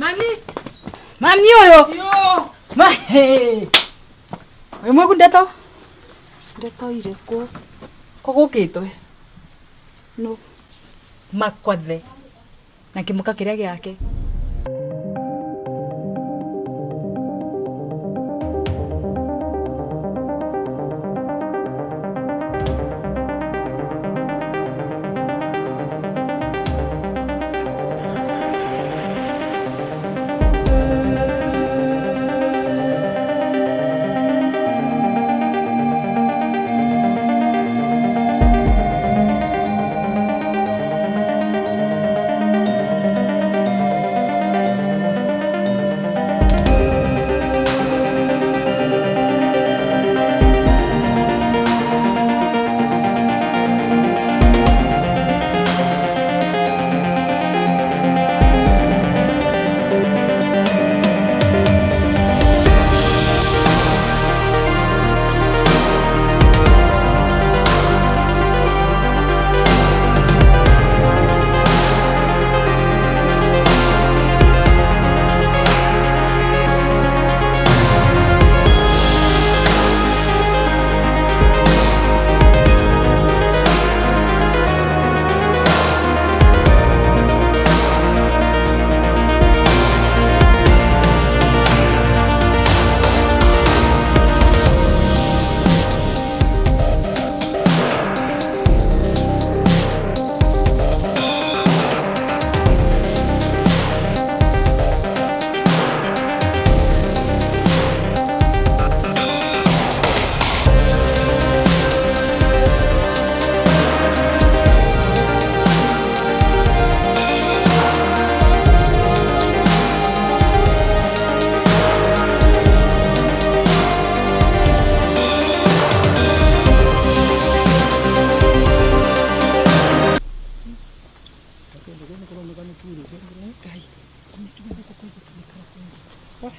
Mami! Mami oyo! Yo! Mahe! Oyo mwaku ndeto? Ndeto ireko. Kogukitwe? No. Makothe. Na kimuka kiria giake.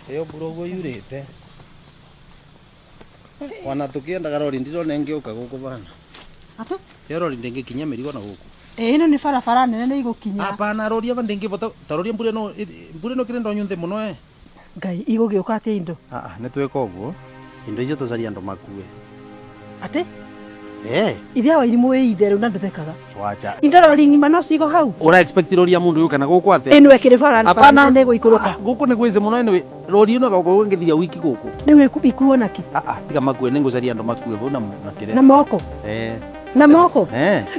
Yo burogo yurite. Wana tukienda garori ndiro nenge uka guku bana. Ata? Yo rori ndenge kinya mirigo na guku. Ino ni barabara nene ni igukinya. Hapana rori aba ndenge bota tarori mbure no kirendo nyunde muno Ngai igugiuka atia indo. Ne tweka uguo. Indo icio tucaria ndo makue. Ate? Ithia wa irimu itherũ na nduthekaga. Wacha. Indorori ngima no cigo hau. Ura expect roria mundu yuka na guku ate. Eno ekire bara ne guikuruka. Guku ni gwize muno eno rori ino gago ngithia wiki guku. Ni wikuo naki. Tiga makue ni ngucaria ndo makue bo na kire. Na moko. Na moko.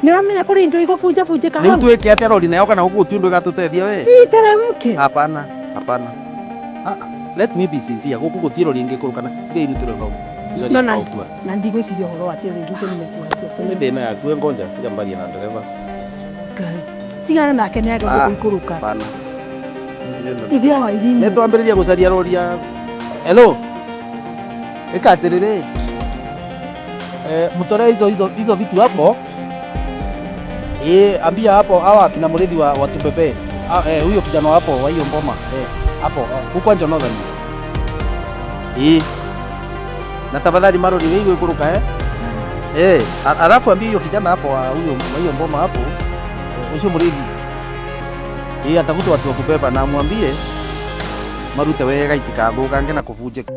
Ni ramenya kuri indo igũbunja bunjika hau. Ni tweke ate rori nayo kana guku tiundu gatutethia we. Si teremke. Hapana. Let me be sincere. Guku gutiro ringi kurukana. Ngai ni turego. No na ndigwiciria uhoro wa cio ringi nimekuatia. Ni ndina yaku ngonja tiga mbari na ndereva. Ngai. Tigana nake ni aga guikuruka. Hapana. Ithia wa irimu. Ne twambiriria gucaria roria. Hello. Ekaterere. Mutore hizo vitu hapo. Ambia hapo hawa kina mrithi wa Tupepe. Huyo kijana hapo wa hiyo ngoma. Hapo huko Jonathan. Na tafadhali marodi wewe kuruka alafu ambia hiyo kijana hapo huyo wa hiyo ngoma hapo. Usio mrithi. Atafuta watu wa kubeba na amwambie marute wega itikathũka na kũbunjĩka.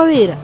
wĩra.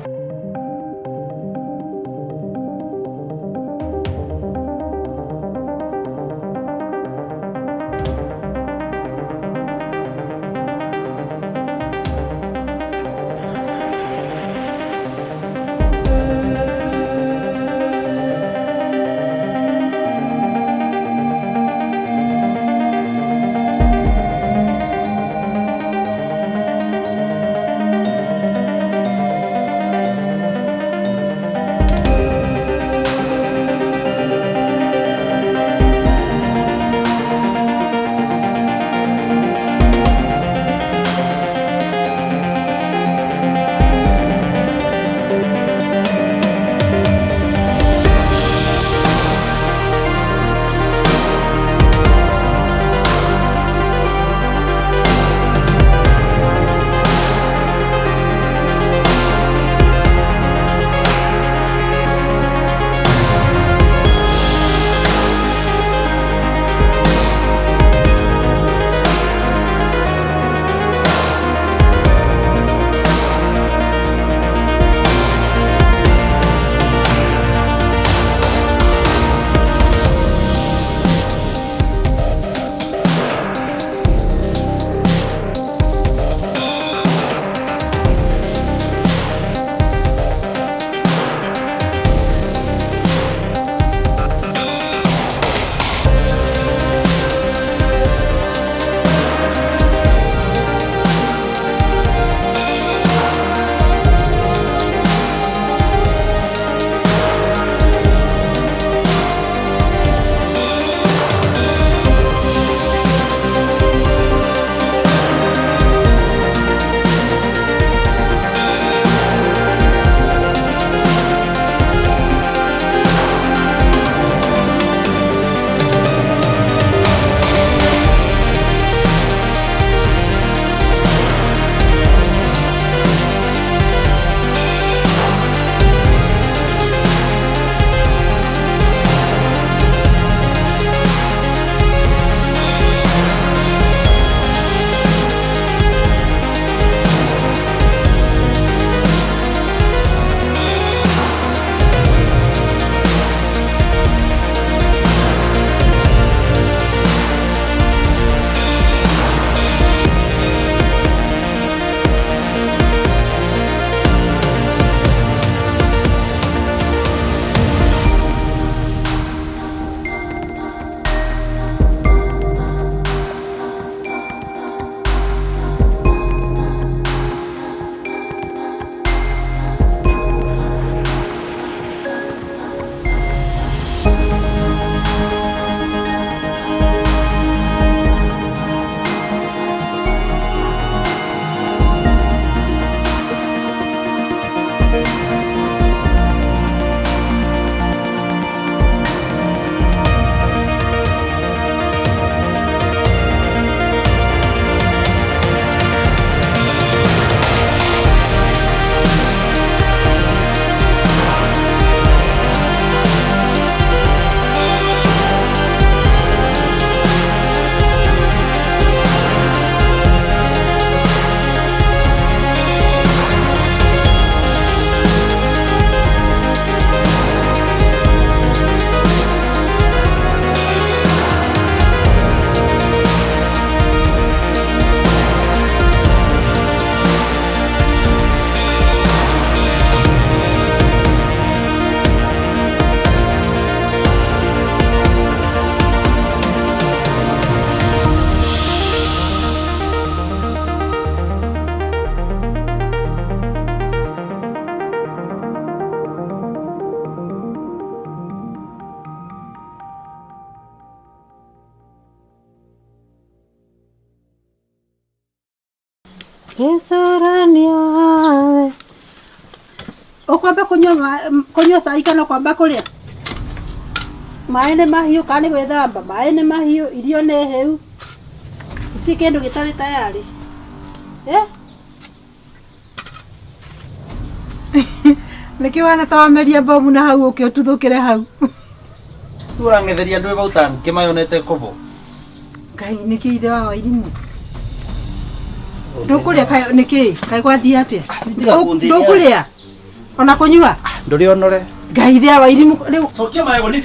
Kesorania. Ukwamba kunywa cai kana kwamba kuria? Maĩ nĩ mahiũ kana nĩ gwĩthamba? Maĩ nĩ mahiũ, irio nĩ hĩu. Gũtirĩ kĩndũ gĩtarĩ tayarĩ. Nĩkĩ wana ta wameria bomu na hau ũkĩ ũtuthũkĩre hau. Ũrang'etheria andũ eba ũtangĩ mayonete kobo. Ngai nĩkĩ ithe wa Wairimu. Ndukuria kai niki kai gwathia atia. Ndukuria. Ona kunyua. Nduri onore. Ngai thia wa irimu riu. Sokia mayo ni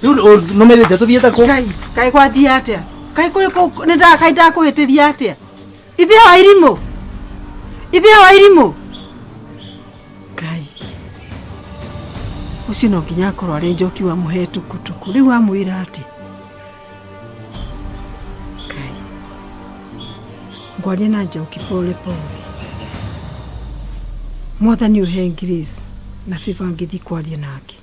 riu numerete tuthiete ku. Kai gwathia atia. Kai kuri ku ni nda kai nda kuhitiria atia. Ithia wa irimu. Ithia wa irimu. Ngai. Ucio no nginya akorwo ari njoki wa muhe tukutuku riu amwira atia. Ngai. Ngwaria na njoki pole pole. Mwathani uhe grace na fifa ngithi kwaria nake.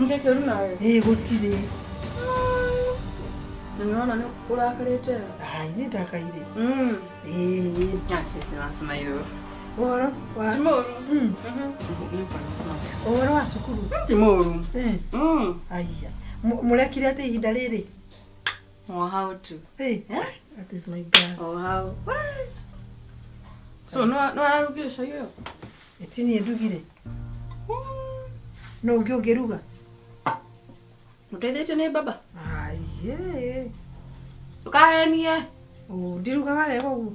Ngeke runawe. Gutiri. Ninaona ni kurakarite. Nĩ ndakaire. Nyakisi nasema hiyo. Ũhoro wa Timoru. Ũhoro wa cukuru. Timoru. Aya. Mũrekire atĩ ihinda rĩrĩ? Oh, how to? That is my brother. Oh, how? So, no arugisha hiyo. Eti niĩ ndugire. No ũngĩ ũngĩruga? Mũteithĩtio nĩ baba. Aye. Tukahenie. Ndirugaga wega ũguo.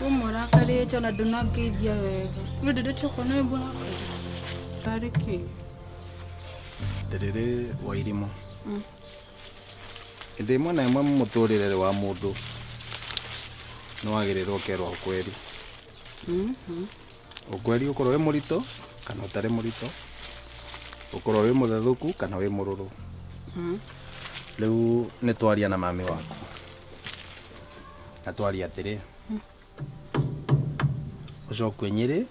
Umurakarite na ndunangĩithia wega. Nĩ ndĩrĩtio kone mbona. Tariki. Ndĩrĩ wa irimo. Ĩndĩ mwana ĩmwe mũtũrĩre wa mũndũ. No wagĩrĩrwo kerwo ukweli. Ukweli ũkorwo wĩ mũritũ kana ũtarĩ mũritũ. Ũkorwo wĩ mũthethũku kana wĩ mũrũrũ. Rĩu nĩ twaria na mami waku. Na twaria atĩrĩ. Ucoke Nyĩrĩ.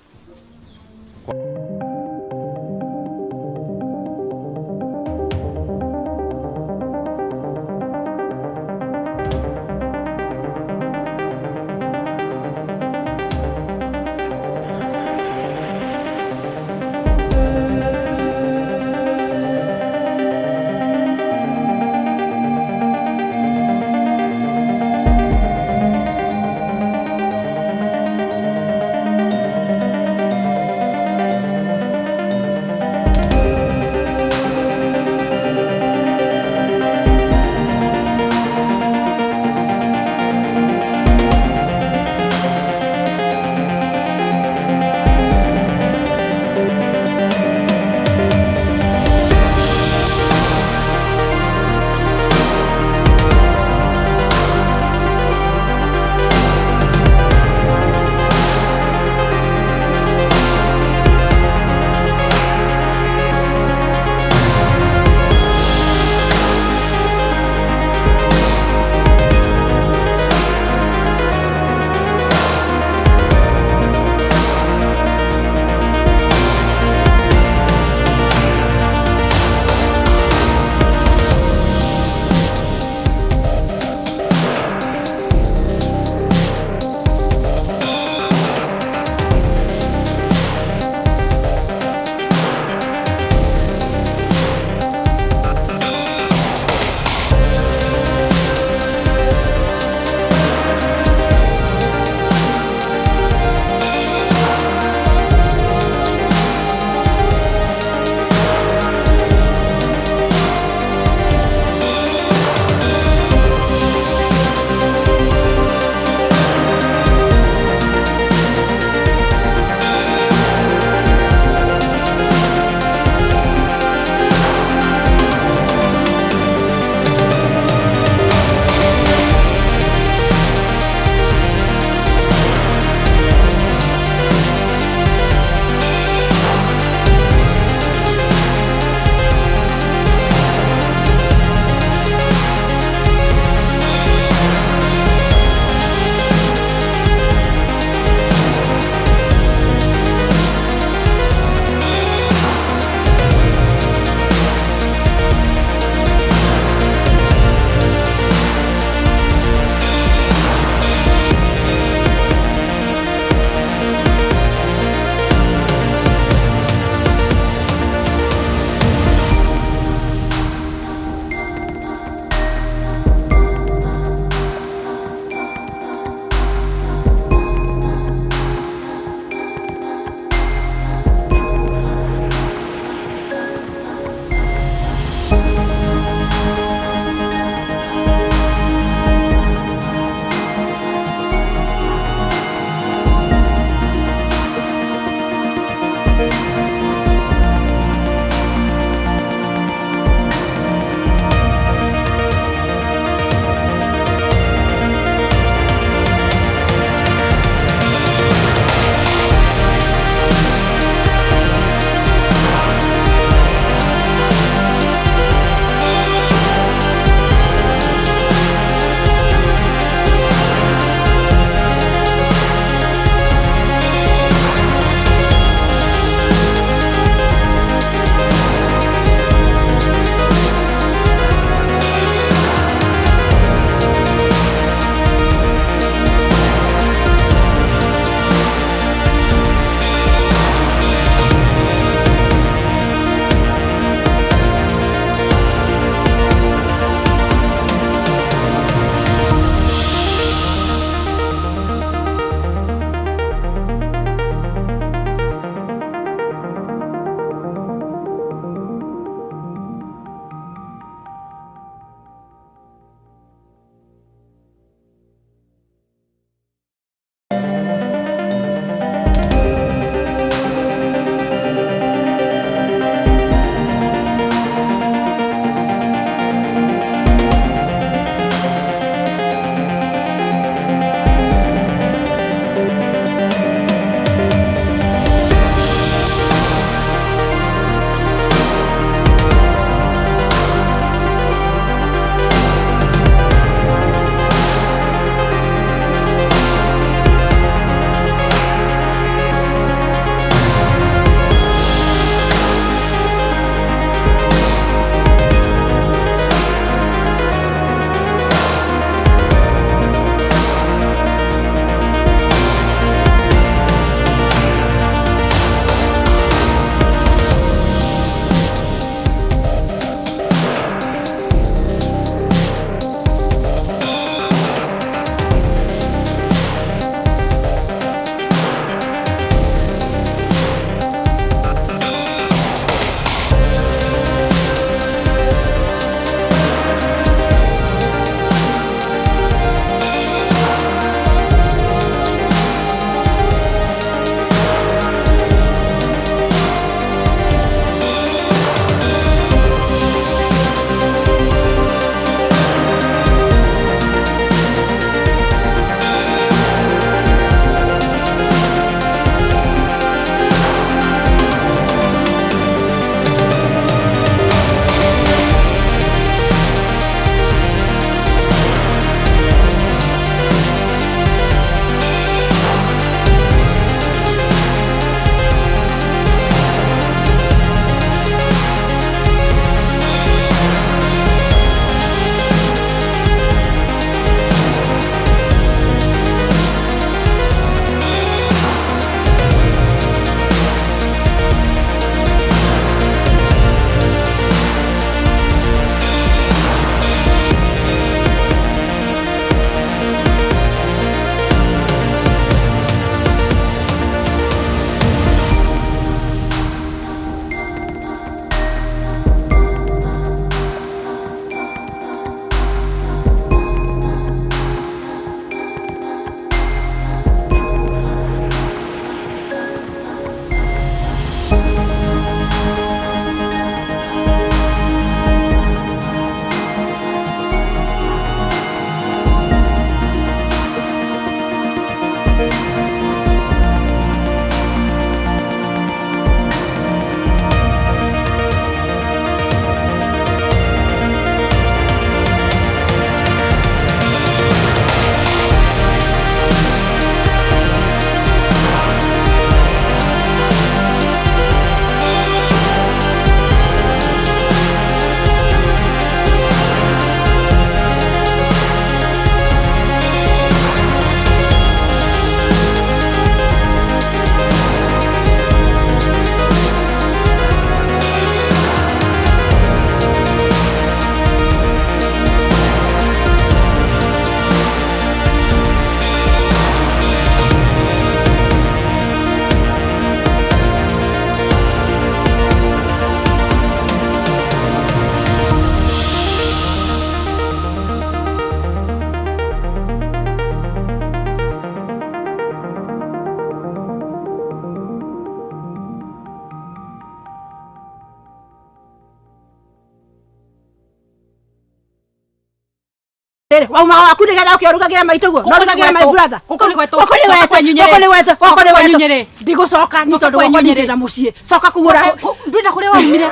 Wauma waku nigetha ukirugagira maituguo no rugagira my brother guko ni gwetu guko ni gwetu ndigucoka ni tondu wakwa ndira mucii coka kugura ndwenda kuria waumire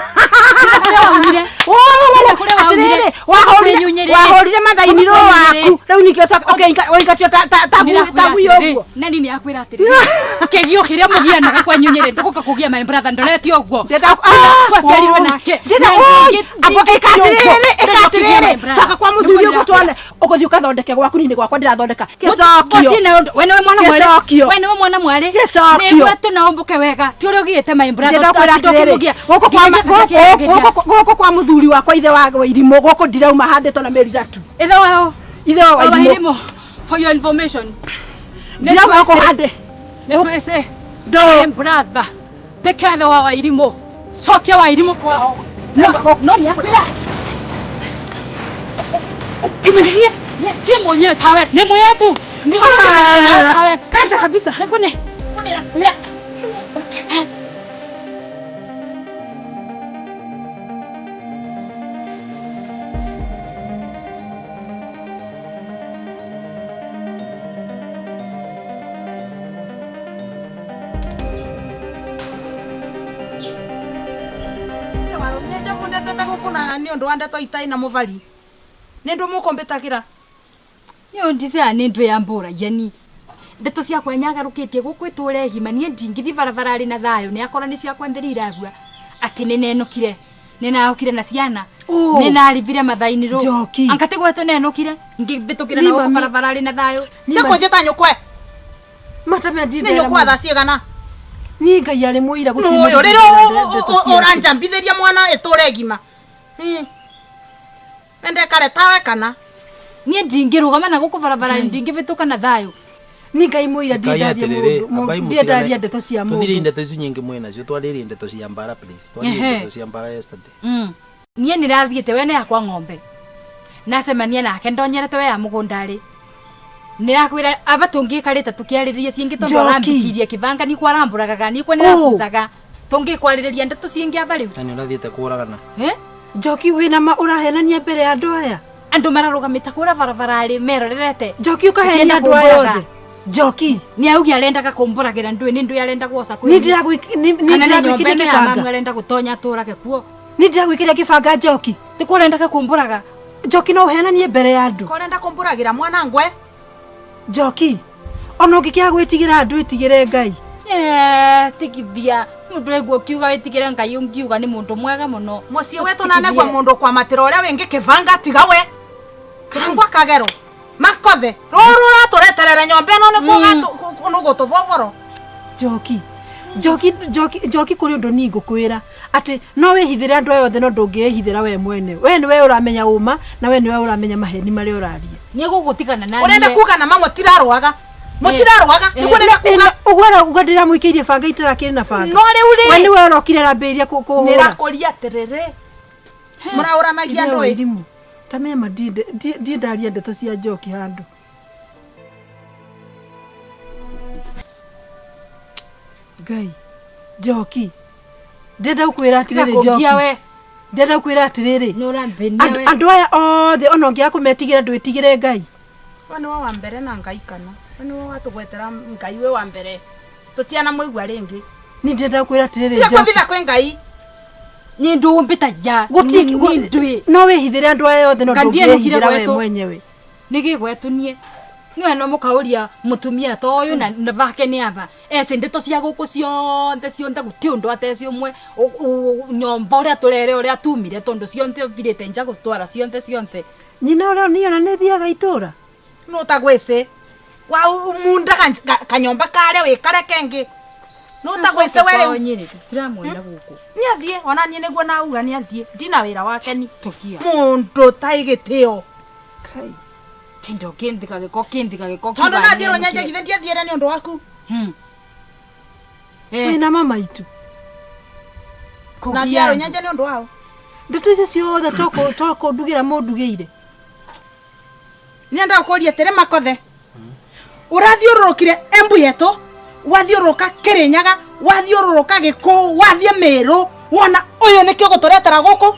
wahurire mathainiro waku riu ningĩ ũingatio tagu yoguo nani ni akwira atiri kegio kiria mugianaga kwa nyunyere nduguka kugia my brother ndoreti oguo twaciarirwe nake ikatiriri coka kwa muthuri uguo twone uguthii ukathondeke gwaku nini gwakwa ndirathondeka gicokio we niwe mwana mwari niguo tunaumbuke wega ti uria ugiite my brother guku kwa muthuri wakwa ithe wa Irimũ guku ndirauma handĩtwo na mĩri zatu ithe wao wa Irimũ for your information ndirauma guku hande nĩtwese my brother tekethe wa Irimũ cokia wa Irimũ kwao no niakwĩra kimeria ni mwenyewe tawe ni mwetu ni tawe kata kabisa kone waronyeje mundete gukuna ni undu wa ndeto itai na muvari ni ndu mukombitagira yo ndisa ni ndu ya mbura yani ndeto cia kwanyagarukitie gukwitule gima ni ndingithi barabara ari na thayo ni akora ni cia kwenderira agua ati ni nenokire ni naokire na ciana ni narivire mathainiro ankate gwetu nenokire ngibitukira na barabara ari na thayo ndikuje tanyukwe matame ndinde ni nyukwa thaciegana ni ngai ari muira gutima uyu riro uranjambithiria mwana iture gima nende kare tawe kana ni ndingirugama na guku barabara ndingibituka na thayo ni ngai muira ndiendaria ndeto cia mundu tuthiri ndeto icio nyingi mwena cio twariri ndeto cia mbara please twariri ndeto cia mbara yesterday nie ni rathiete wene yakwa ng'ombe nacemania nake ndonyerete we ya mugundari nirakwira aba tungikarita tukiaririria ciingi tondu arambikirie kibanga ni kwaramburaga ni kwene akusaga tungikwariria ndeto ciingi abariu ani urathiete kuragana Njoki wina ma urahenania mbere ya andu aya andu mararugamita kura barabara ari merorerete Njoki ukahenia andu aya othe Njoki ni augi arendaga kumburagira ndui ni ndui arenda gwoca kwi ni ndiragwikiria kibanga arenda gutonya turage kuo ni ndiragwikiria kibanga Njoki ti kurendaga kumburaga Njoki no uhenanie mbere ya andu korenda kumburagira mwana ngwe Njoki ona ungikia gwitigira andu itigire ngai tikithia mundu egwo kiuga witigire ngai ungiuga ni mundu mwega muno mucie wetu na negwa mundu kwa matiro uria wingi kivanga tiga we kangwa kagero makothe ruru ratureterere nyombe no ni kuga nugutu vovoro Njoki kuri undu ni ngukwira ati no wihithire andu aya othe no ndungihithira we mwene we ni we uramenya uma na we ni we uramenya maheni mari uraria ni gugutigana nani urenda kuga na mamwe tirarwaga mutirarwaga ugwara ugadira muikirie banga itirakiri na banga no riu we ni we urokire rambiria kuhura nirakuria terere murauranagia andu Irimũ tamema ndiendaria ndeto cia Njoki handu ngai Njoki ndenda ukwira atiriri Njoki ndenda ukwira atiriri andu aya othe ona ungia kumetigira ndwitigire ngai wani wa mbere na ngai kana wani wa tugwetera ngai we wa mbere tutiana muigwa ringi ni ndenda ukwira atiriri Njoki kwithira kwe ngai ni ndumbitagia ndui no wihithire andu aya othe no ndungihithira we mwenyewe nigi gwetunie niwe no mukauria mutumia to uyu na bake ni aba ese ndeto cia guku cionthe guti undu ateci umwe nyomba uria turere uria tumire tondu cionthe virite nja gutwara cionthe nyina uria niona ni thiaga itura no tagwese wa munda kanyomba kare wikare kengi no tagwese were nyiri turamwira guku ni athie ona nie niguo na uga ni athie ndina wira wake ni tukia mundu taigitio kai tindo kindika giko tondu na thiro nyanja githe ndiathiere ni undu waku wina mama itu na thiaro nyanja ni undu wao ndeto icio ciothe toko ndugira mundugiire ni anda kuria tere makothe urathiururukire embu yetu wathiururuka Kirinyaga wathiururuka Gikuyu wathie Meru wona uyu nikio guturetera guku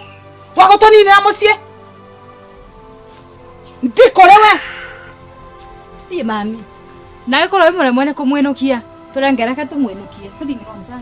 wagutuninira mucie ndikorewe Ii mami. Na gĩkorwo wĩ mũremwe nĩ kũmwĩnũkia. Tũrengereka tũmwĩnũkie. Tũthiĩ ng'ombe.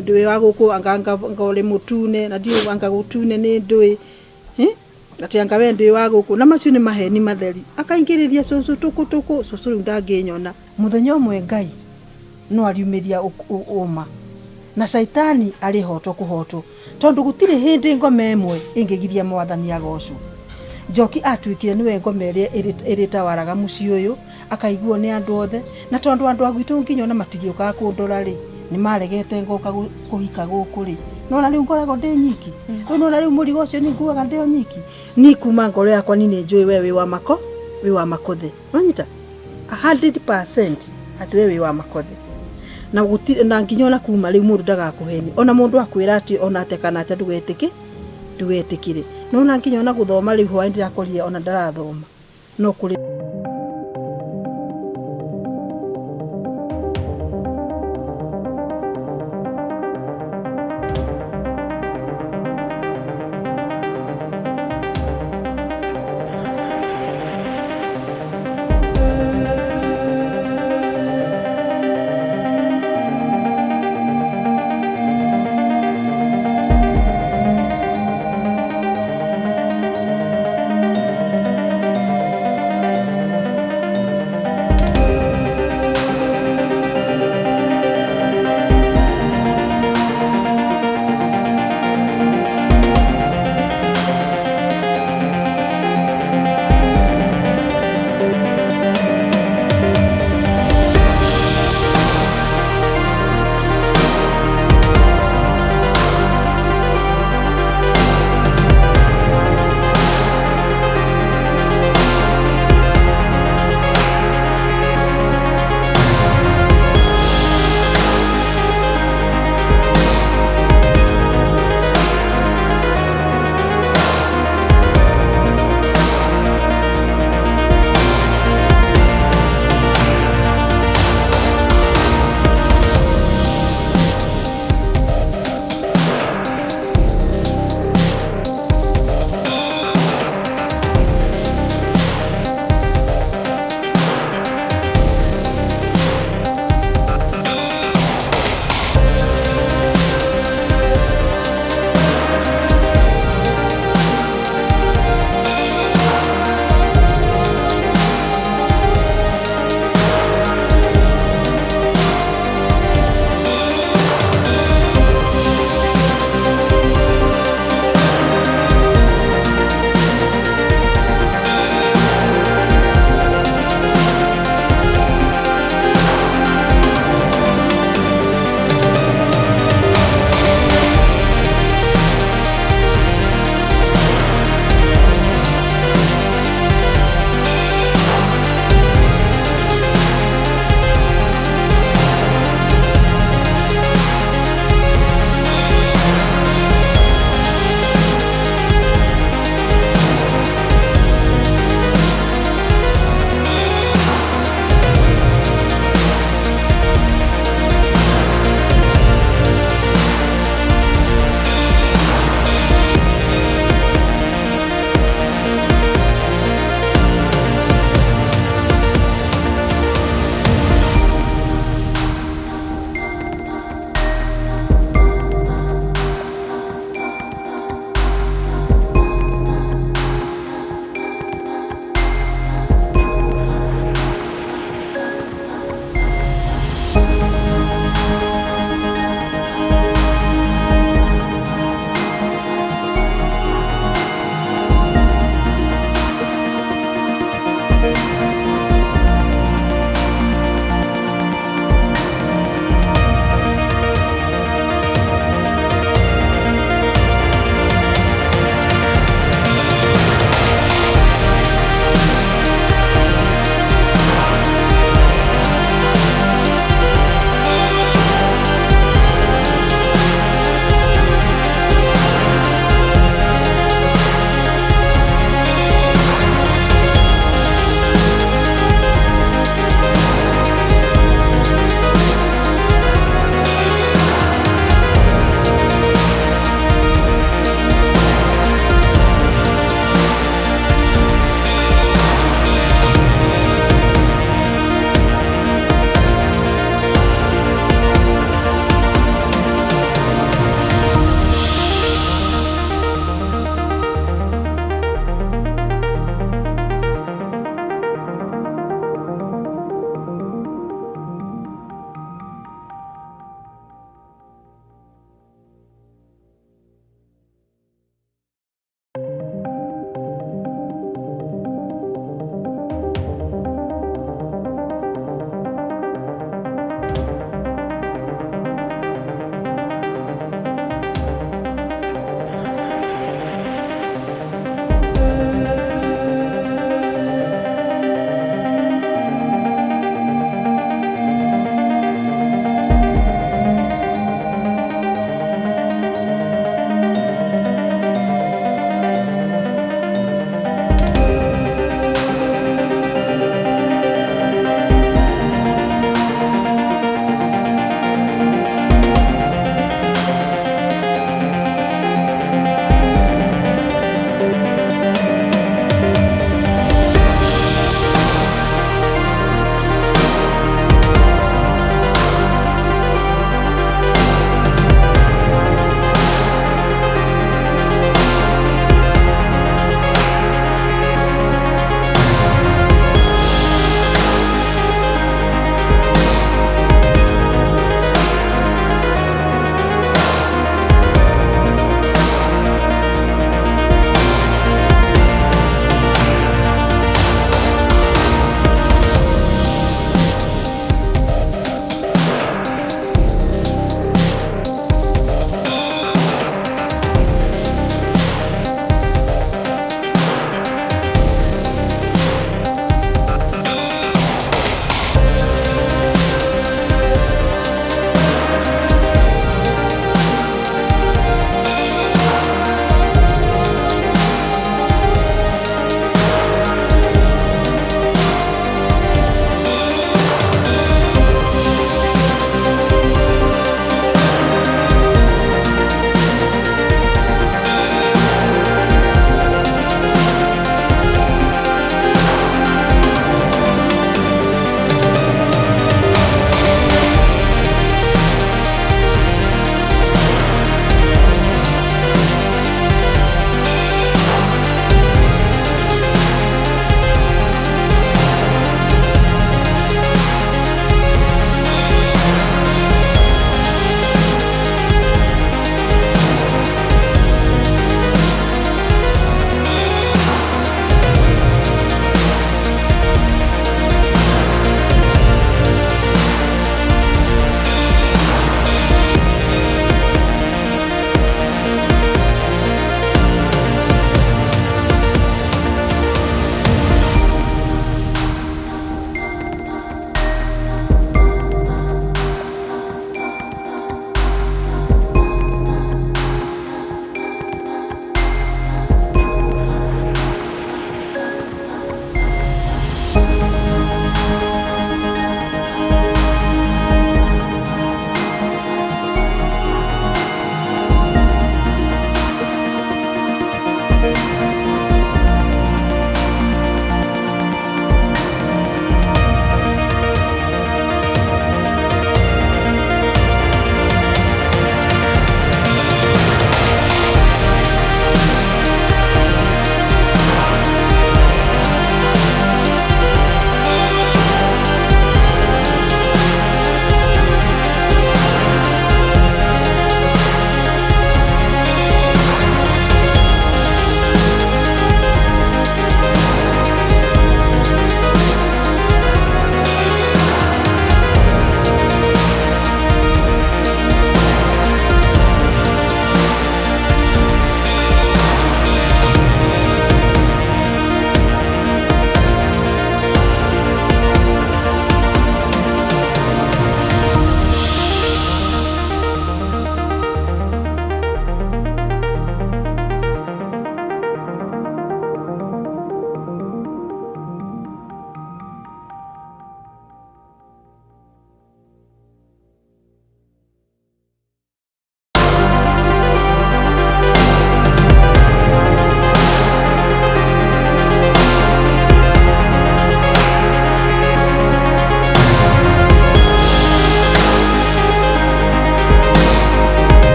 ndui wa guku anga ule mutune na ndio anga gutune ni ndui ati anga we ndui wa guku na macio ni maheni matheri akaingiriria cucu tuku cucu riu ndanginyona muthenya umwe Ngai no ariumiria uma na shaitani ari hoto kuhoto tondu gutire hindi ngome imwe ingigiria mwathani agocwo Njoki atwikire niwe ngome iria iritawaraga muci uyu akaiguo ni andu othe na tondu andu agwitu nginyona matigioka kundora ri ni maregete ngoka kuhika guku ri nona riu ngoragwo ndi nyiki nona riu murigo ucio ni nguaga ndi nyiki ni kuma ngoro yakwa ni njui wewe wa makothe wanyita 100% ati wewe wa makothe na gutire na nginyona kuma riu mundu ndagakuheni ona mundu akwira ati ona atekana ati ndugetikire nona nginyona guthoma riu hwa ndirakoria ona ndarathoma no kuri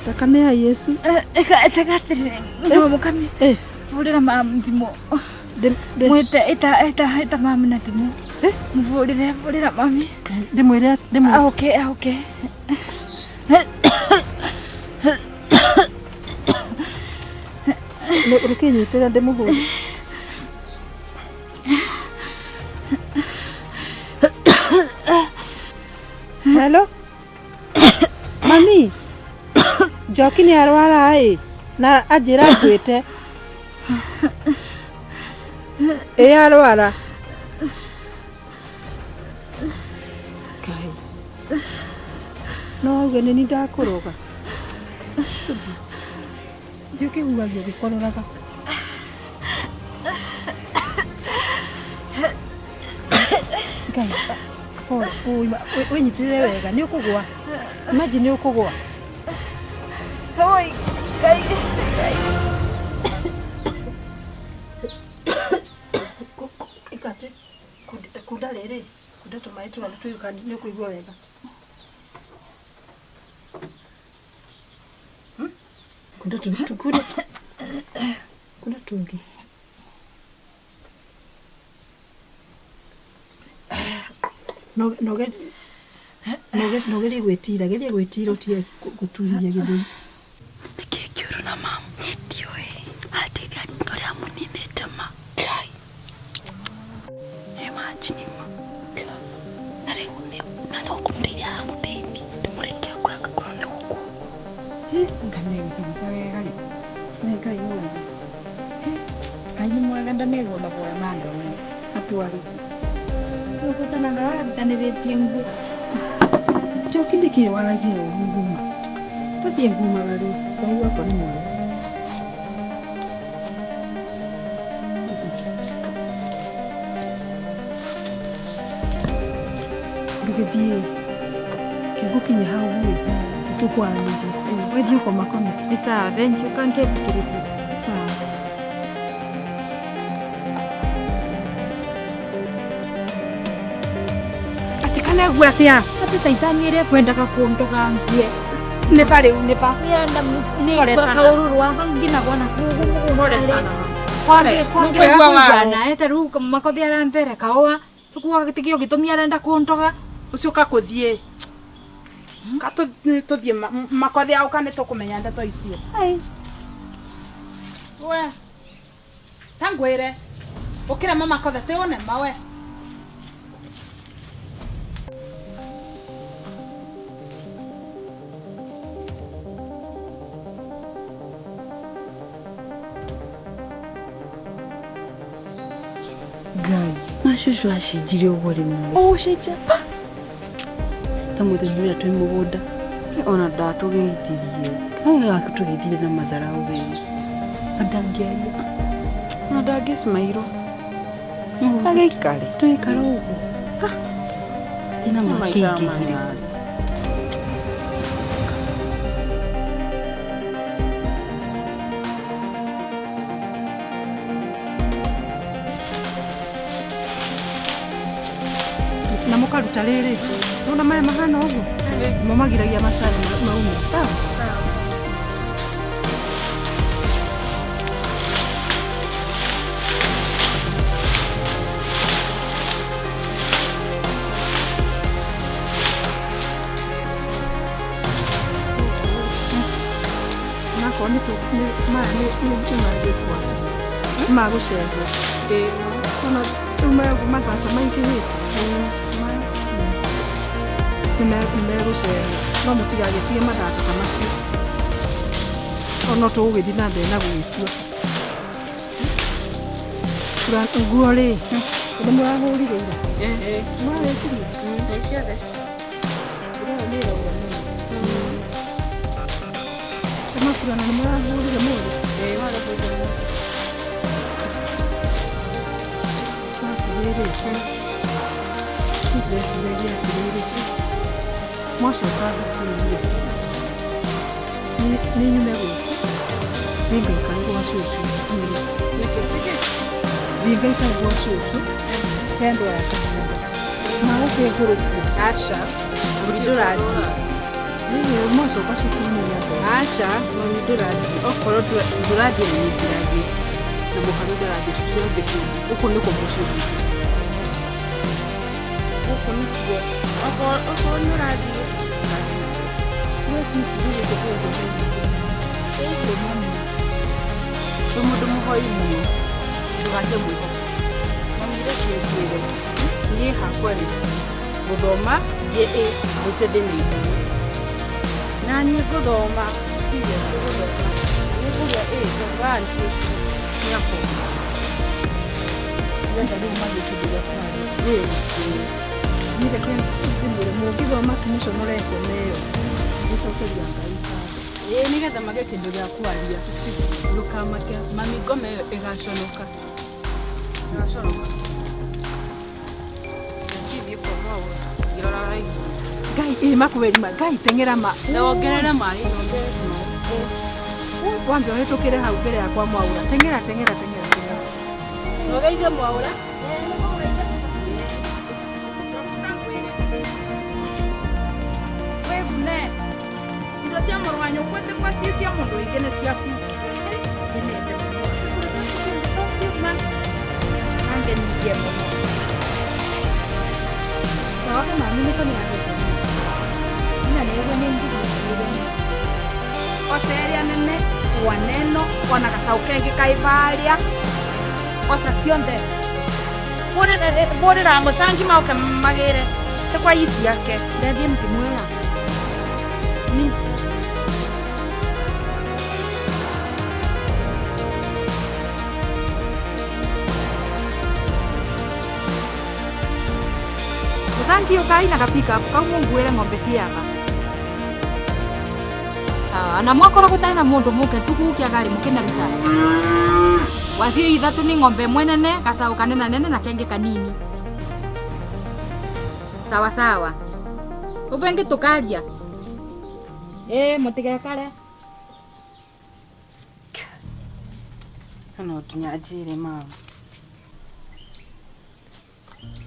Thakame ya Yesu. Ekagatiri. No mukami. Vurira mama thimo. Mwete eta mama na thimo. Mvurira mami. Ndimwire. Okay. Rukinyitira ndimuhuri. Hello? Mami. Joki ni arwara na ajira gwite. Arwara. Kai. No gene ni ndakoroga. Joki huwa gikororaga. Kai. We nyitire wega ni ukugwa. Imagine ni ukugwa. Kai. Ikate kudalere kudatumai tu alituikani ni kuigwa wega. Kudatumai kudatungi. Nogeri gwetira utie guturia githuri. Nikikiuru na mama nitioe atiga ndoria munine tama kai imagine nare une na nokumdiria mudeni tumureke kwa kakone huko ngane sasa gari nega yona kanyi mwaga ndanego na boya mando atwari ukutana na ndaniretie ngu Joki ndikie waragie nguma. Tatie nguma gari. Kaiwa kwa nini? Ndugebie. Kebuki hau huyu. Tukwa nje. Wewe uko makoni. Ni sawa, thank you. Can't get it. Sawa. Atikana gwatia. Ati saitani ile kwenda kuondoka ngie. Nipa. Nienda ni kauru wangu ngina bwana. Pole sana. Kwa ete ru makothe arambere kaoa. Tukua gitikio gitumia arenda kuondoka. Ucio kakuthie. Tuthie makothe au kane tukumenya ndeto icio. Ai. We. Tangwire. Ukira mama makothe te one mawe. Gai, mashushu ashijiri ubori mu. Shecha. Tamude nuri atwe mugoda. Ona datugeitirie. Kai akutugithire na madara uwe. Adangiaria. Na dagis mairo. Agikare. Tuikara ugo. Ina makiki. Na mukaruta riri. Nona maya mahana ugu. Momagiragia macani maume. Sawa. Nako ni magucenjia. Ona mathata maingĩ nimegũcenjia no mũtigagetige mathata ta macio ona tũgũgĩthiĩ na mbere na gwĩtua nguo rĩ nĩ mũrahũrire ira mũrarĩkirie ciothe makurana nĩ mũrahũrire mũndũ Mwacoka thukuru-inĩ nĩ nyume gũkũ nĩngaikara gwa cũcũ nĩngaikara gwa cũcũ kendo ya kahinda magũkĩngũrũkia aca ndũrathiĩ Mwaso kasukuma yako. Asha, mami duradi. Okoro duradi ni duradi. Na mukano duradi sio beki. Uko niko moshobi. Uko niko. Okoro duradi. Wewe sisi ndio kwa. Mami. Tumudumu hoimu. Tukaje mwiko. Mami ndio kiere. Ni hakweli. Gudoma ye mutedeni. Nani gudoma? Siye gudoma. Ni kuya zabantu. Nyako. Nenda ni mali kidogo sana. Ni lakini ndio gudoma simisho mureko leo. Ndiso kujya ngaita. Ni gaza mage kidogo ya kwalia. Lukamake mami gome egashonoka. Egashonoka. Gai makubeli magai tengera ma naogerera mai wambe wetokere hau mbere yakwa mwaura tengera nogeige mwaura wegune indo cia morwanyo kwete kwa cia mundu igene ciaku inende ange nigie muno sawa mami niko ni oseria nene waneno ona kasaukengi kaivalia osa cionde bore rango tangi mauke magere te kwa isi yake ndendie mtimwea ni Zangi ukaina kapika kamunguere ng'ombe tiaga. Na mwakora kutana mundu muke tukukia gari mukina rita. Wasio ithatu ni ng'ombe mwenene kasau kanena nene na kenge kanini. Sawa sawa. Ubenge tukaria. Mutige kare. Kana tunyajire mama.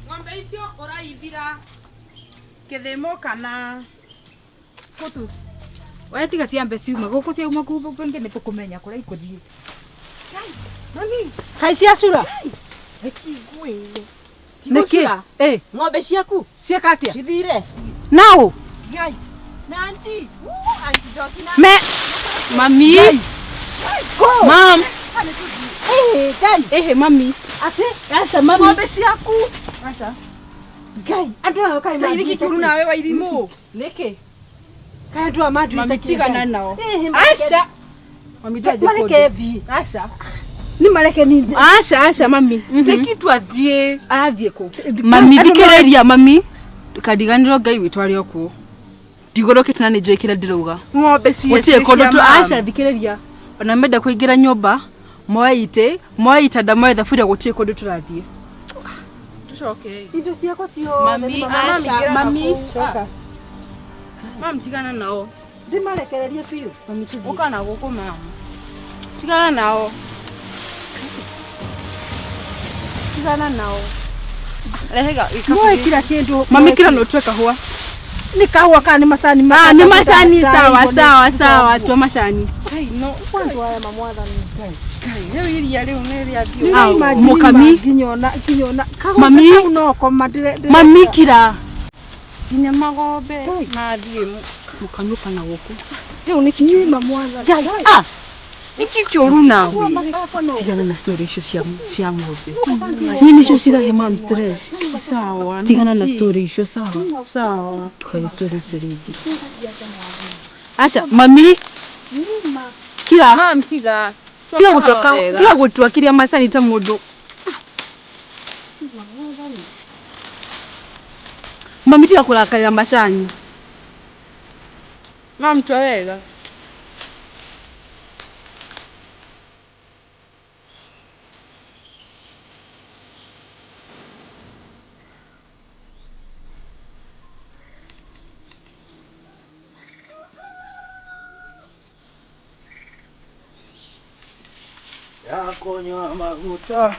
Ng'ombe icio uraithira kithimo kana kutus. Wewe tiga ciambe ciuma guku ciuma kubu penge ni tukumenya kuria ikuthie. Mami, Kai cia cura. Ekigwire. Niki? Ng'ombe ciaku Cieka atia? cithire. Nao. Ngai. Nanti. Anti dokina. Me. Mami. Go. Mam. Gai. Mami. Ate. Asha mami. Ng'ombe ciaku. Asha. Gai. Andũ kai Kai wiki kuru nawe wa irimu. Niki? Kai andũ amadũ Mamitigana nao. Asha. Mami twaje Mareke thi. Asha. Ni mareke ni. Asha mami. Tekitu athie. Athie ku. Mami thikiriria mami. Tukadiganirwo Ngai witũ ari okuo. Ndigorokete na nĩnjũĩ kĩrĩa ndĩrauga. Ng'ombe cia Gũtirĩ kũndũ tu Asha thikiriria. Ona menda kũingĩra nyũmba, moe itanda moe thaburia gũtirĩ kũndũ tũrathiĩ. Tucoke. Indo ciakwa cio. Mami Asha mami. Mam tigana nao. Ndimarekererie biũ. Mami tuthi. Ũka na gũkũ mama. Tigana nao. Tigana nao. Rehega Moe kila kindu. Mami kila no tuwe kahua. Ni kahua kana ni macani Ni macani sawa tu macani. Kai no kwanza haya mamwathani Ngai. Kai leo iria leo neria bio. Mukami kinyona. Mami no koma dire. Mami kira. Ine magombe na thie mukanuka na guku. Leo ni kinyima mamwathani. Niki kioru nawe. Tigana na story icio cia ng'ombe. Nini icio cirahe mam stress. Sawa. Tigana na story icio sawa. Tukae story ringi. Acha mami. Kila mam tiga. Tiga gutua kiria macani ta mundu. Mami tiga kurakarira macani. Mam twawega. Ya kunywa maguta.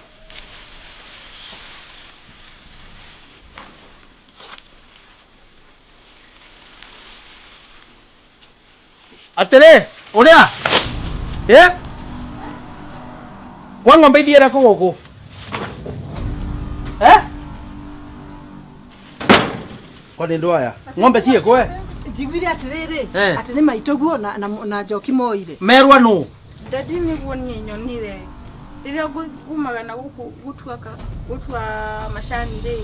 Atĩrĩ, ũrĩa? Kwa ng'ombe ithiĩra kũ gũkũ? Kwa nĩ ndũ aya? Ng'ombe ciĩkũ? Njiguire atiriri ati nĩ maitoguo na njoki moire. Merwa nũ? Dadi nĩguo niĩ nyonire rĩrĩa ngumaga na gũkũ gũtua macani rĩ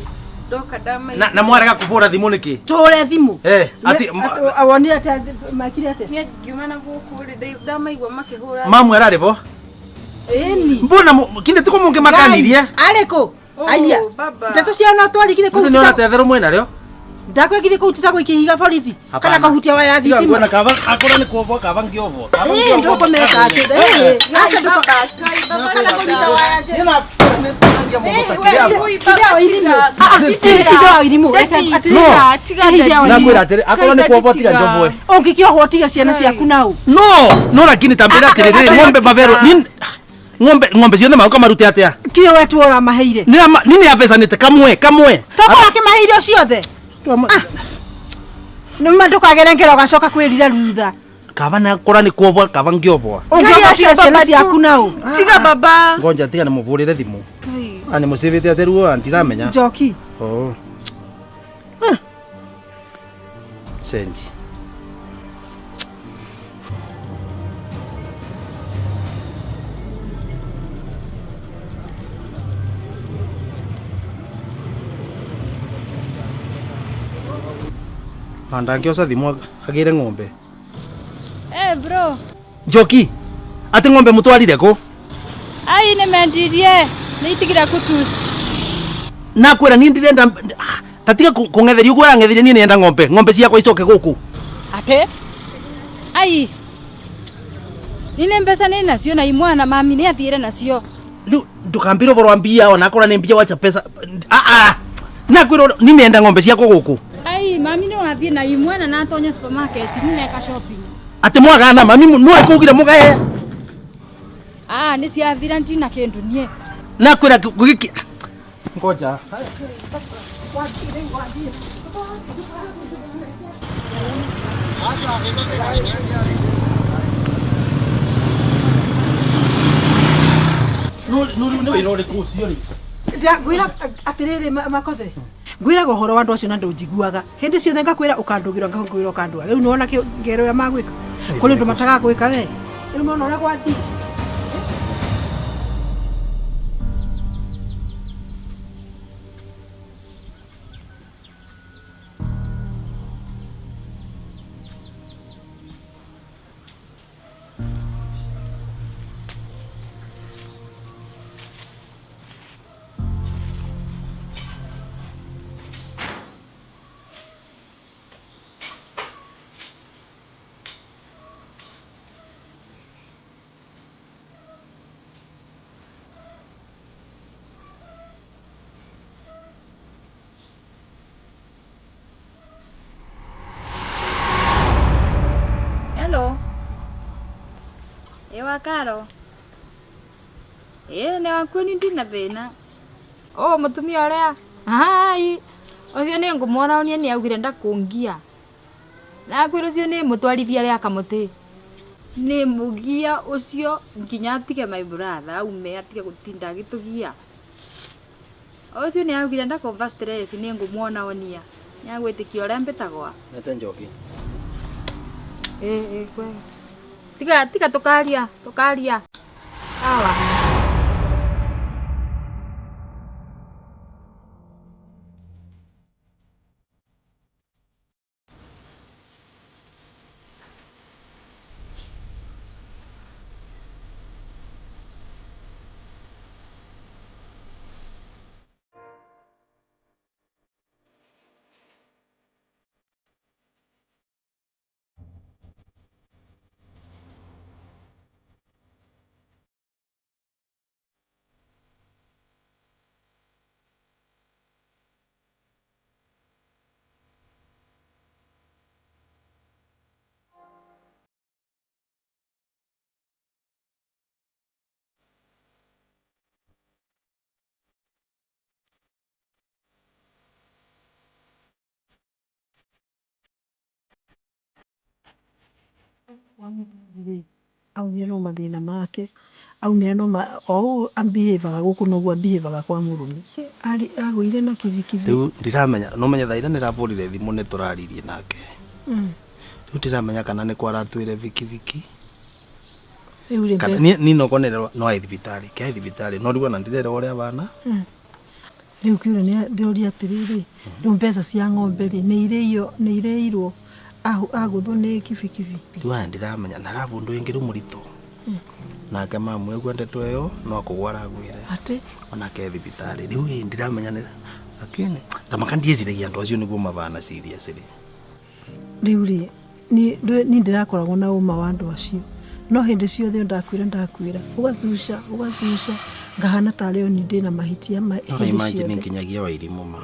ndoka ndamaigua. Na mwarega kũbũra thimũ nĩkĩ? Tũre thimũ. Ati awonire ati makire ati. Niĩ ngiuma na gũkũ rĩ ndamaigua makĩhũra. Mamwe ararĩ bo? Ĩni. Mbona kinde tuko mũngĩ makanirie? Arĩkũ? Aya. Ndeto ciao twarikire kũ. Nĩ ũratetherwo mwena rĩo? Ndakwegire kũ tita gũikihiga borithi. Kana kahutia wa ya thitima. Ngona kava akora nĩ kuobo kava ngĩobo. Ndoko meka ati. Acha ndoko. Kana kuhutia wa ya. Nakwĩra atĩrĩ akorwo nĩ kuobo tiga njobwe. Ũngĩkĩohwo tiga ciana ciaku nau. No lakini tambĩra atĩrĩ ng'ombe mavero ng'ombe ciothe maũka marute atĩa? Kio wetu ora maheire. Nini yabecanĩte kamwe. Tokora kĩmaheire ciothe. Nĩma ndũkagere ngero gacoka kwĩrira rutha. Kava na kora nĩ kuobo kava ngĩobo. Ũngĩohwo ciana ciaku nau. Tiga baba. Ngonja tiga nĩ mũvũrĩre thimũ. Ani mũcĩvĩte atĩ ruo ndiramenya. Njoki. Sendi. Ndangĩoca thimũ agĩre ng'ombe. Bro. Njoki, atĩ ng'ombe mũtwarire kũ? Ai nĩmendirie, nĩitigira kutusi. Nakwĩra niĩ ndirenda tatiga kũng'etheria ũguo arang'etheria niĩ nĩenda ng'ombe ciakwa icoke gũkũ. Ate? Ai. Nine mbeca nĩ nacio na imwana mami nĩ athiire nacio. Rĩu ndũkambĩre ũhoro wa mbia ona akorwo nĩ mbia wacha pesa. Nakwĩra niĩ nĩenda ng'ombe ciakwa gũkũ. Ai mami no athiĩ na imwana na atonya supermarket nĩneka shopping. Ati mwagana mami no ekugire mugae. Nĩ ciathira ntina kĩndũ niĩ. Nakwĩra gũgiki. Ngoja. No irore kucio ri. Ngwĩra atiriri makothe. Ngwĩraga ũhoro wa andũ acio na ndũnjiguaga. Hĩndĩ ciothe ngakwĩra ũkandũgĩra ngakũgĩra ũkandũga. Rĩu nĩwona ngero ya magwĩka. Kũrĩ ũndũ mataga gwĩka we. Rĩu nĩwona ũrĩa gwathiĩ. Hello. Ewa Karo. Nĩ wakuoni ndina thĩna. Mũtumia ũrĩa. Hai. Ũcio nĩ ngũmwona onie nĩ augire ndakũngia. Na kwĩra ũcio nĩ mũtwarithia rĩa kamũtĩ. Nĩ mũgia ũcio nginya atige my brother aume atige gũtinda agĩtũgia. Ũcio nĩ augire ndakũmva stress nĩ ngũmwona onia. Nĩ agwĩtĩkia ũrĩa mbĩtagwa. Nete Njoki. Kwega. Tiga tukaria. Sawa. au neno mathina make au neno o ambivaga guku no ambivaga kwa murumi ari agwire na kivikivi riu ndiramenya no menya thaira nirabulire thimu ne turaririe nake riu ndiramenya kana ni kwaratwire vikiviki ni no konera no ai thibitari ke thibitari no riu na ndirera uria bana riu kiure ni ndoria atiriri riu mbeca cia ng'ombe ri ni ireirwo aguthu ni kivikivi riu ndiramenya na rabu ndu ingi rumurito nake mamu egwa ndeto yo no kugwara gwire ati ona ke thibitari riu ndiramenya ni akini tamakandieziregia ndo acio niguo mabana serious ri riu ri ni ndirakoragwo na uma wa andu acio no hindi ciothe ndakwira ugacuca ngahana tareo ni ndina mahitia ma imagine nginyagia Wairimu ma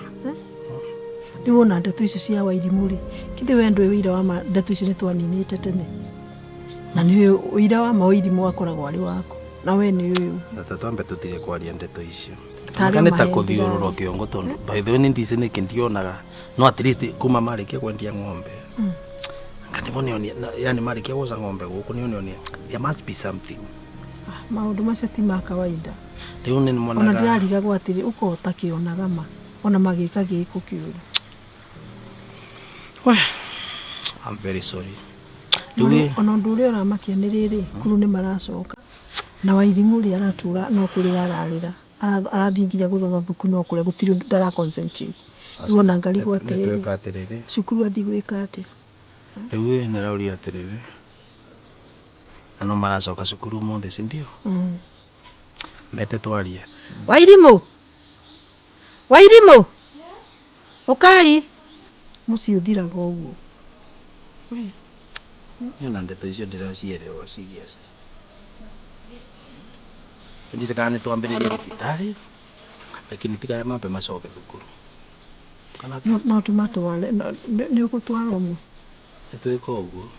riu ona ndeto icio cia Wairimu ri kithi we ndwe wira wa ndeto icio ni twaninite tene na ni wira wa Wairimu akoragwo ari wako na we ni uyu twambe tutige kwaria ndeto icio kana ta kuthiurura kiongo tondu by the way ni ndise ni kindionaga no at least kuma marikia kwendia ng'ombe kandi boni yani marikia goza ng'ombe guku ni there must be something maundu macio ti ma kawaida riu ni monaga ona ndirariga gwatiri uko utakionaga ma ona magika giko kiuru I'm very sorry ona ndure ora makianiriri kuru ni maracoka na Wairimu ri aratura no kuri ararira arathingiria guthoma buku no kuri gutiri ndara concentrate riu na ngari gwatiriri cukuru athi gwika ati riu ni rauria atiriri ano maracoka cukuru monde sindio mete twarie Wairimu ukai muci uthiraga uguo na ndeto icio ndiracielewa serious ndise kana tuambiririe thibitari lakini tika mambe macoke thukuru kana no tumatwale ni ukutwara mu twiko uguo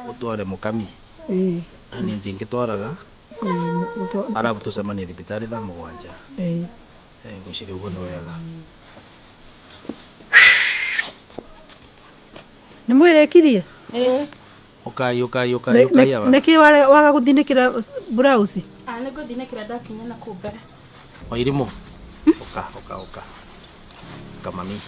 utware mukami ani ndingitwaraga arabu tucemanie thibitari thaa 7 ngucire uguo no wega ni mwirekirie ukai aba neki waga guthinikira blouse ni guthinikira ndakinya na kumbere Wairimu uka mami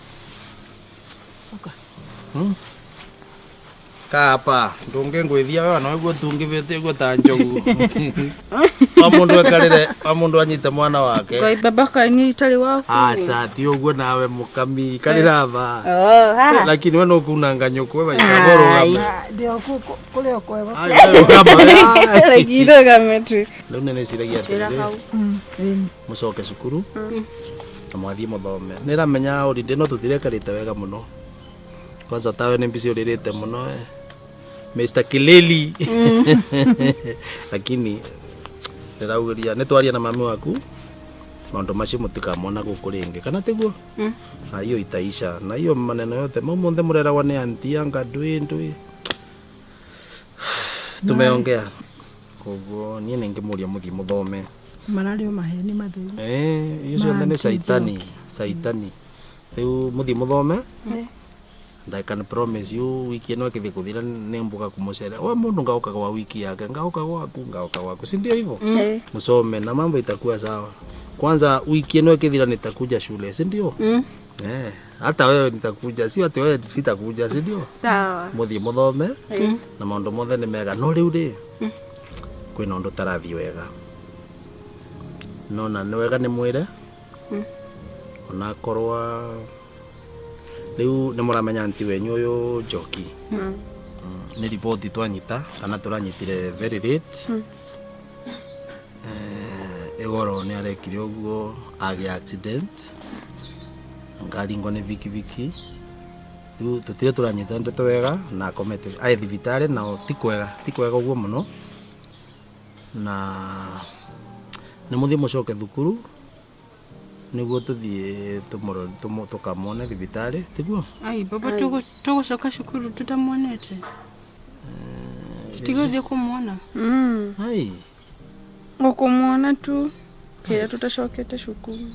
kapa ndunge ngwithia wewe no iguo tungivete iguo ta njogu wa mundu anyite mwana wake ngoi baba kani itari waku ti uguo nawe mukami karira ba lakini wewe no kunanga nyoko wewe ikagoro ndio kule okwewa giro gametri leo nene siragia mucoke cukuru na mwathie muthome niramenya urinde no tutirekarite wega muno kwanza tawe ni mbisi uririte muno Mr. Kileli lakini ndiraugiria nitwaria na mami waku maundu macio mutikamona gukuringe kana tiguo hiyo itaisha na hiyo maneno yote munthe mureragwa ni anti anga ndwi tumeongea koguo nie ningimuria muthie muthome marario maheni mathuri hiyo cionthe ni saitani riu muthie muthome I can promise you wiki eno kithi kuthira ni mbuga kumucera wa mundu ngauka kwa wiki yake ngauka gwaku si ndio hivyo musome na mambo itakuwa sawa kwanza wiki eno kithira nitakuja shule si ndio hata wewe nitakuja si ati wewe sitakuja si ndio sawa muthie muthome na maundu mothe ni mega no riu ri kwina undu tarathi wega nona ni wega ni mwire ona korwa riu ni muramenya anti wenyu uyu Njoki ni ripoti twanyita kana turanyitire very late egoro ni arekire uguo agi accident ngari ngone viki riu tutire turanyita ndeto wega na komete ai thibitari na tikwega uguo muno na ni muthie mucoke thukuru niguo tuthie tukamone thibitari tiguo ai baba tugucoka cukuru tutamuonete tutigothie kumuona ai ukumuona tu kila tutacokete cukuru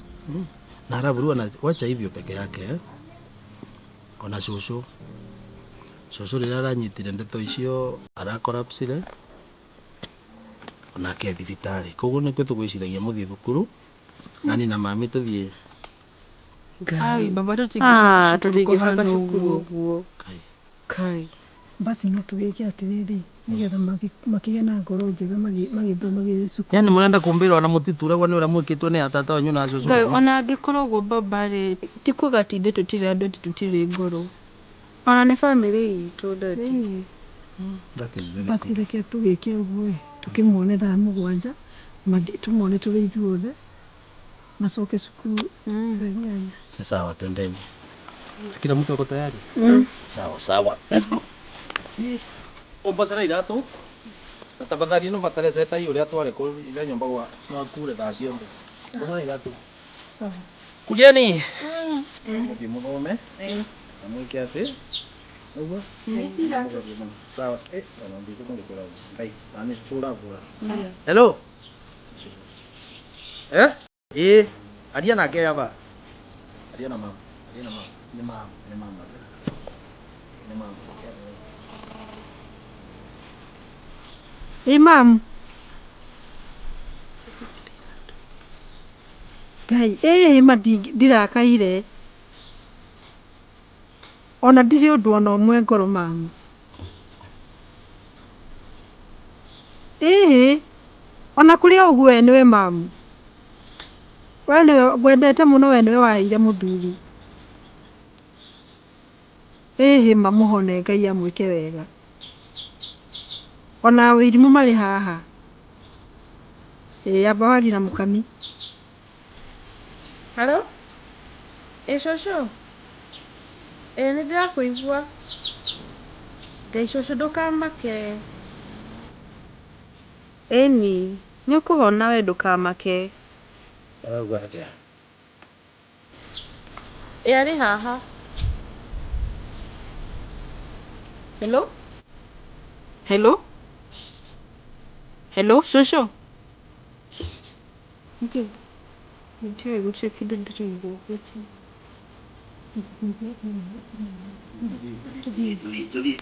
na rabu wacha hivyo peke yake ona Cucu rĩrĩa aranyitire ndeto icio arakorapsire onake thibitarĩ, koguo nĩkĩo tũgwĩciragia mũthiĩ thukuru nani na mami tũthiĩ. Ai, baba tũtingĩbanga cukuru. Kai. Basi no tũgĩke atĩrĩrĩ nĩgetha makĩgĩa na ngoro njega magĩthomagĩre cukuru. Yani mũrenda kumbĩrwo na mũtituragwo nĩ ũrĩa mwĩkĩtwo nĩ atata wanyu na cucu. Ngai ona angĩkorwo ũguo baba rĩ, ti kuga atĩ ithuĩ tũtirĩ andũ atĩ tũtirĩ ngoro. Ona nĩ bamĩrĩ itũ ndati. Basi reke tũgĩke ũguo tũkĩmuone thaa mũgwanja tũmuone tũrĩ ithuothe macoke cukuru. Ni sawa, twendeni. Kila mtu ako tayari? Sawa sawa. Let's go. Omba sana iratu. Tafadhali no vatale zeta hiyo ile twale kwa ile nyumba kwa na kule thaa ciothe. Omba iratu. Sawa. Kujeni. Kimugome. Amwike ati. Ugo. Sawa. Sana ndiko ngikora. Kai, ani chura bura. Hello. Aria nake hapa. Aria na mama. Aria na mama. Ni mama. Ni mama. Ni mama. Imam. Ngai, ndirakaire. Ona ndirĩ ũndũ ona ũmwe ngoro mamu. Ona kũrĩ ũguo we nĩwe mamu. We nĩwe ngwendete mũno, we nĩwe waheire mũthuri. Mamũhone Ngai amwĩke wega. Ona wĩrimũ marĩ haha. Amba warie na mũkami. Hello? Cucu? Nĩ ndĩrakũigua. Ngai cucu ndũkamake. Ĩni, nĩ ũkũhona we ndũkamake. Arauga atĩa? Arĩ haha. Hello? Hello? Hello, cucu? Okay. Nitiwe guche kido ndirigo. Tulie.